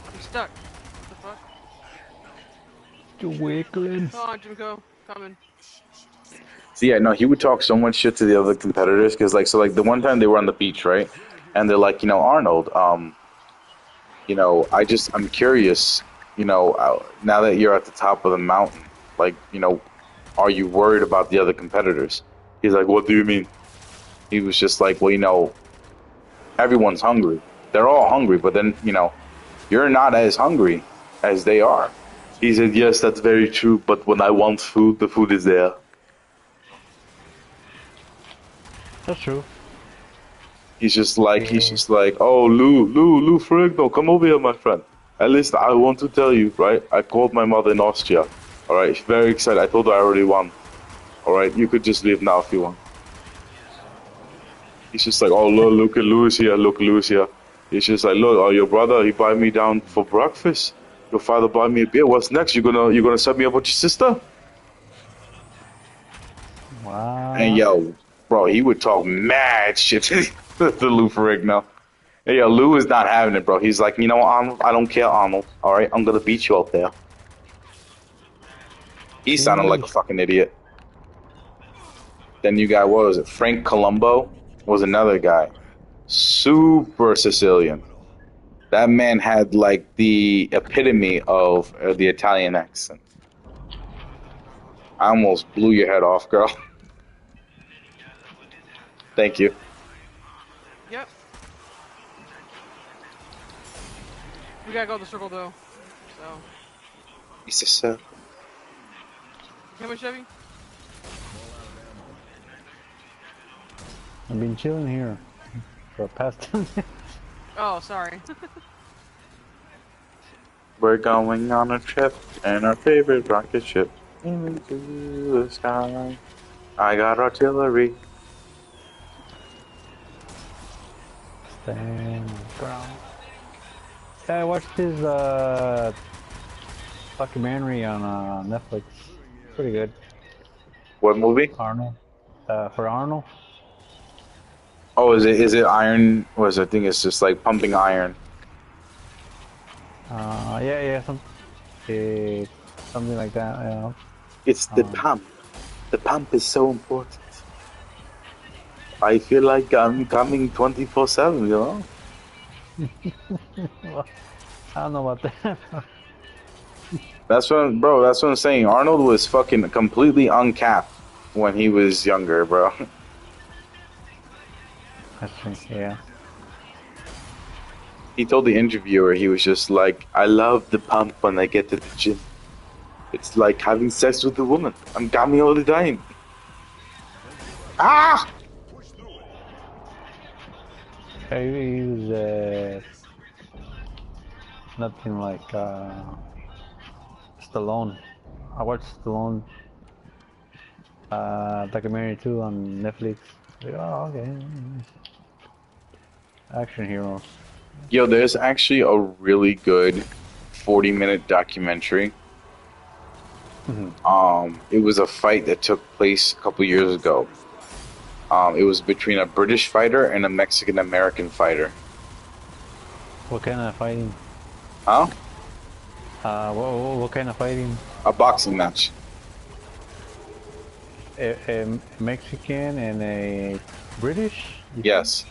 I'm stuck. What the fuck? You're wiggling. Come on, Jimco. Coming. So yeah, no, he would talk so much shit to the other competitors because, like, so like the one time they were on the beach, right? And they're like, Arnold, I'm curious, now that you're at the top of the mountain, like, are you worried about the other competitors? He's like, what do you mean? He was just like, well, everyone's hungry. They're all hungry, but then, you're not as hungry as they are. He said, yes, that's very true, but when I want food, the food is there. That's true. He's just like, oh, Lou Ferrigno, come over here, my friend. At least I want to tell you, right? I called my mother in Austria. All right, she's very excited. I told her I already won. All right, you could just leave now if you want. He's just like, oh, look at Louis here, He's just like, look, oh, your brother, he buy me down for breakfast. Your father buy me a beer. What's next? You gonna set me up with your sister? Wow. And yo, bro, he would talk mad shit to Lou Ferrigno. Hey, yo, Lou is not having it, bro. He's like, Arnold, I don't care, Arnold. All right, I'm gonna beat you out there. He sounded like a fucking idiot. Then you got, what was it? Frank Colombo was another guy. Super Sicilian. That man had like the epitome of the Italian accent. I almost blew your head off, girl. Thank you. Yep. We gotta go to the circle though. So. It's a circle. Come on, Chevy. I've been chilling here for past 10 minutes. Oh, sorry. We're going on a trip in our favorite rocket ship into the sky. I got artillery. Stand ground. Yeah, I watched his documentary on Netflix. Pretty good. What movie? Arnold. For Arnold. Oh, is it iron? I think it's just like pumping iron. Yeah, something like that. Yeah. It's the pump. The pump is so important. I feel like I'm coming 24/7. Well, I don't know about that. That's what I'm saying. Arnold was fucking completely uncapped when he was younger, bro. That's true. Yeah. He told the interviewer, he was just like, I love the pump when I get to the gym. It's like having sex with a woman. I'm coming all the time. Ah! He was nothing like Stallone. I watched Stallone documentary too on Netflix. Like, oh, okay. Action heroes. Yo, there's actually a really good 40-minute documentary. It was a fight that took place a couple years ago. It was between a British fighter and a Mexican-American fighter. What kind of fighting? Huh? What kind of fighting? A boxing match. A Mexican and a British? Yes.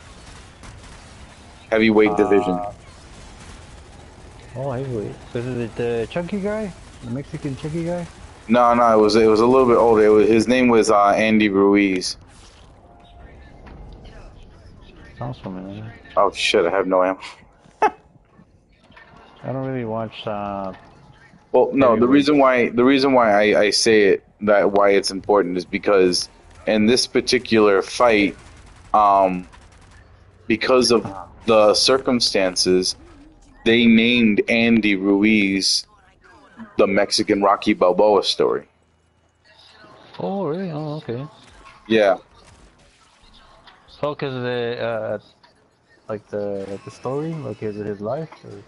Heavyweight division. Oh, heavyweight. Is it the chunky guy? The Mexican chunky guy? No, it was a little bit older. His name was Andy Ruiz. Sounds familiar. Oh shit, I have no ammo. I don't really watch. Well, no, the Heavyweight. reason why I say it, that why it's important, is because in this particular fight, because of the circumstances, they named Andy Ruiz the Mexican Rocky Balboa story. Oh, really? Oh, okay. Yeah. So, cause the like the story, like is it his life? Or?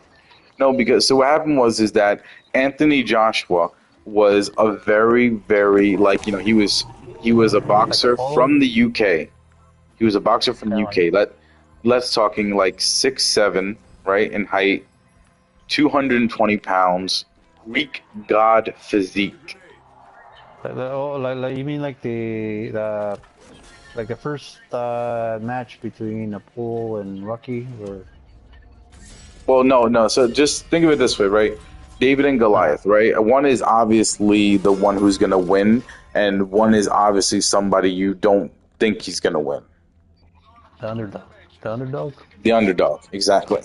No, because so what happened was is that Anthony Joshua was a very, very, like, you know, he was a Like a boxer polo? from the UK. He was a boxer from the Yeah, like, UK. Let's talking like 6'7", right, in height, 220 pounds, Greek god physique. like you mean like the first match between Apollo and Rocky, or Well, no. So just think of it this way, right? David and Goliath, right? One is obviously the one who's gonna win, and one is obviously somebody you don't think he's gonna win. the underdog? The underdog? The underdog, exactly.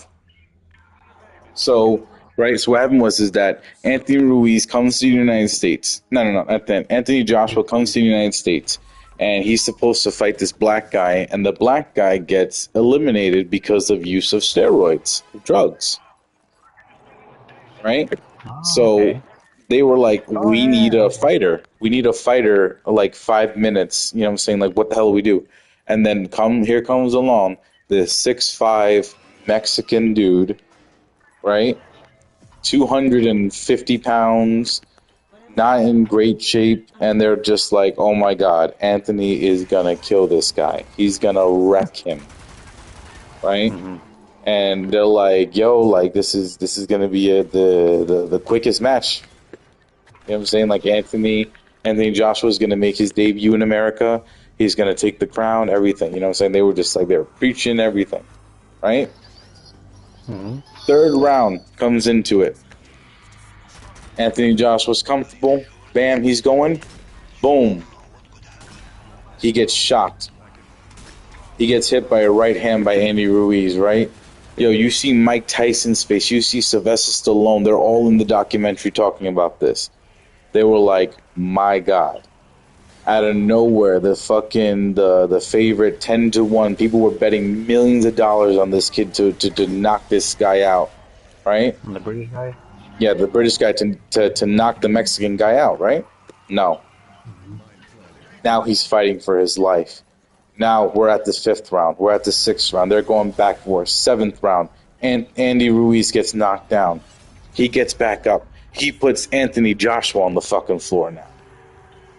So, right. So what happened was is that Anthony Ruiz comes to the United States. No, not then. Anthony Joshua comes to the United States, and he's supposed to fight this black guy, and the black guy gets eliminated because of use of steroids, drugs. Right. Oh, So okay. they were like, Oh we need yeah. a Okay. fighter. We need a fighter like 5 minutes. You know what I'm saying? Like, what the hell do we do? And then here comes along this 6'5" Mexican dude, right? 250 pounds, not in great shape. And they're just like, oh my God, Anthony is going to kill this guy. He's going to wreck him, right? Mm-hmm. And they're like, yo, like, this is going to be the quickest match. You know what I'm saying? Like Anthony Joshua is going to make his debut in America. He's going to take the crown, everything. You know what I'm saying? They were just like, they were preaching everything, right? Mm-hmm. Third round comes into it. Anthony Joshua's comfortable. Bam, he's going. Boom. He gets shocked. He gets hit by a right hand by Andy Ruiz, right? Yo, you see Mike Tyson's face. You see Sylvester Stallone. They're all in the documentary talking about this. They were like, my God. Out of nowhere, the favorite 10-1, people were betting millions of dollars on this kid to knock this guy out, right? And the British guy. Yeah, the British guy to knock the Mexican guy out, right? No. Now he's fighting for his life. Now we're at the 5th round. We're at the 6th round. They're going back for 7th round. And Andy Ruiz gets knocked down. He gets back up. He puts Anthony Joshua on the fucking floor now.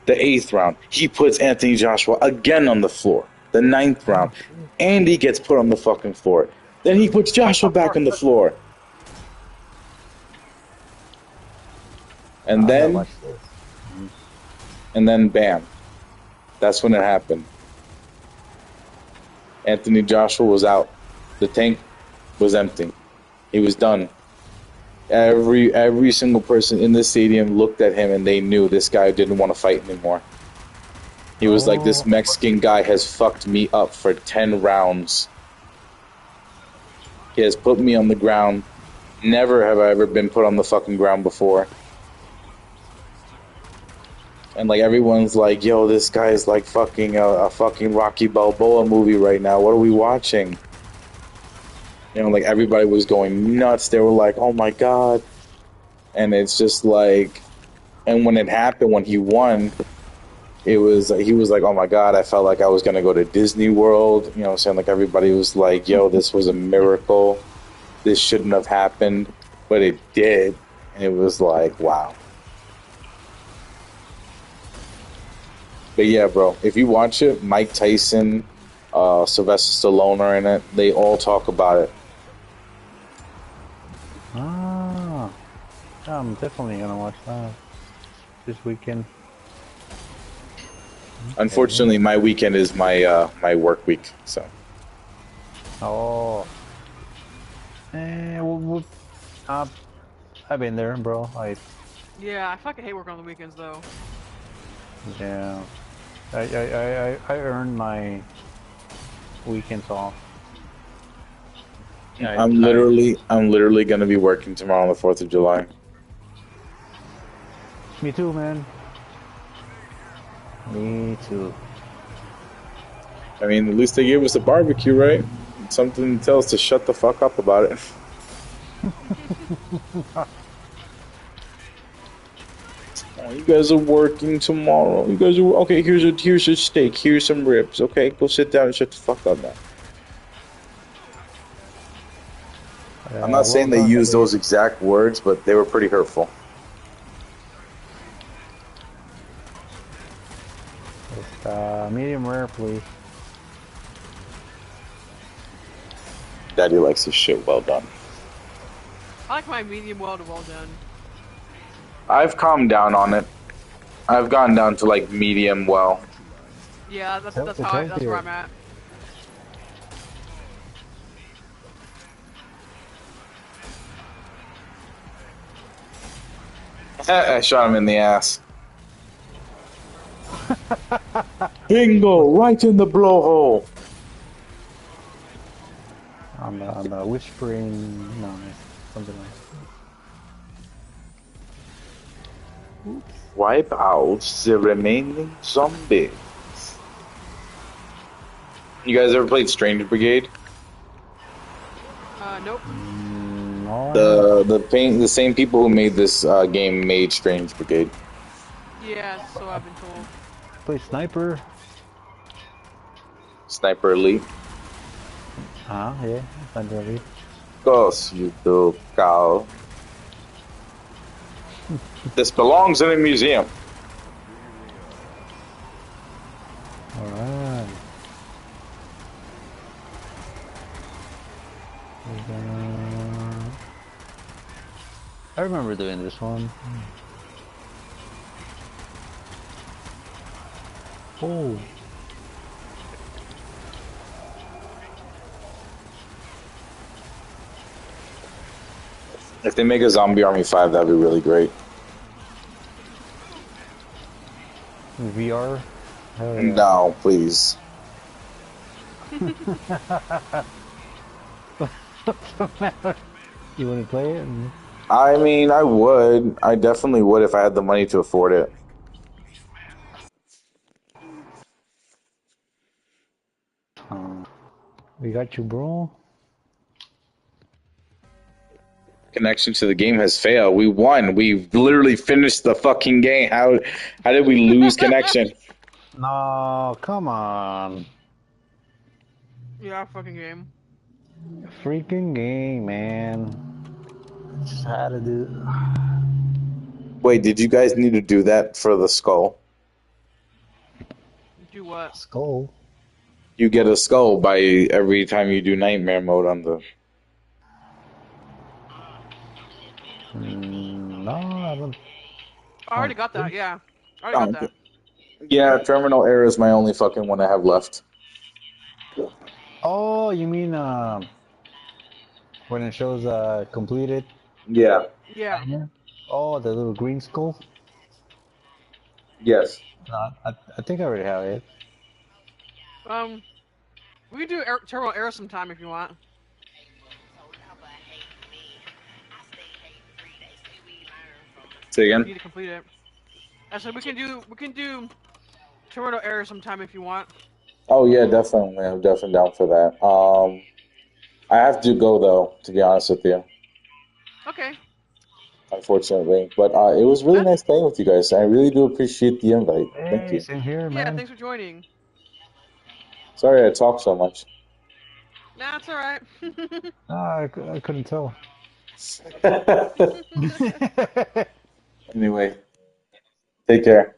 The 8th round, he puts Anthony Joshua again on the floor. The 9th round, Andy gets put on the fucking floor. Then he puts Joshua back on the floor. And I gotta then, watch this. bam. That's when it happened. Anthony Joshua was out. The tank was empty. He was done. Every single person in the stadium looked at him and they knew this guy didn't want to fight anymore. He was like, this Mexican guy has fucked me up for 10 rounds. He has put me on the ground. Never have I ever been put on the fucking ground before. And like everyone's like, yo, this guy is like fucking a fucking Rocky Balboa movie right now. What are we watching? You know, like everybody was going nuts. They were like, oh my God. And it's just like, and when it happened, when he won, he was like, oh my God, I felt like I was going to go to Disney World. You know what I'm saying? Like everybody was like, yo, this was a miracle. This shouldn't have happened, but it did. And it was like, wow. But yeah, bro, if you watch it, Mike Tyson, Sylvester Stallone are in it. They all talk about it. Ah, I'm definitely gonna watch that this weekend. Unfortunately, my weekend is my my work week. So. Oh. I've been there, bro. Yeah, I fucking hate working on the weekends though. Yeah. I earned my weekends off. Yeah, I'm literally gonna be working tomorrow on the 4th of July. Me too, man. Me too. I mean, at least they gave us a barbecue, right? Something to tell us to shut the fuck up about it. Oh, you guys are working tomorrow. You guys are okay. Here's a steak. Here's some ribs. Okay, go sit down and shut the fuck up now. I'm not saying they used those exact words, but they were pretty hurtful. Medium rare, please. Daddy likes his shit well done. I like my medium well to well done. I've calmed down on it. I've gone down to like medium well. Yeah, that's where I'm at. I shot him in the ass. Bingo! Right in the blowhole. On the whispering, no, something like. Wipe out the remaining zombies. You guys ever played Stranger Brigade? Nope. No. The same people who made this game made Strange Brigade. Yeah, so I've been told. Play Sniper. Sniper Elite. Yeah, Sniper Elite. Of course you do, Carl. This belongs in a museum. Alright. I remember doing this one. Oh. If they make a Zombie Army 5, that'd be really great. VR? Hell yeah. No, please. You want to play it? I mean, I would. I definitely would if I had the money to afford it. We got you, bro. Connection to the game has failed. We won. We literally finished the fucking game. How did we lose connection? No, come on. Yeah, fucking game. Freaking game, man. Just had to do. Wait, did you guys need to do that for the skull? Do what? Skull? You get a skull by every time you do nightmare mode on the... No, I don't. I already got that, yeah. I already got that. Yeah, Terminal Error is my only fucking one I have left. Oh, you mean when it shows completed? Yeah. Yeah. Oh, the little green skull? Yes. No, I think I already have it. We can do Terminal Error sometime if you want. Say again? You need to complete it. I said we can do Terminal Error sometime if you want. Oh yeah, definitely. I'm definitely down for that. I have to go though, to be honest with you. Okay. Unfortunately, but it was really nice playing with you guys. I really do appreciate the invite. Thank you. Same here, man. Yeah, thanks for joining. Sorry I talk so much. Nah, it's alright. I couldn't tell. Anyway, take care.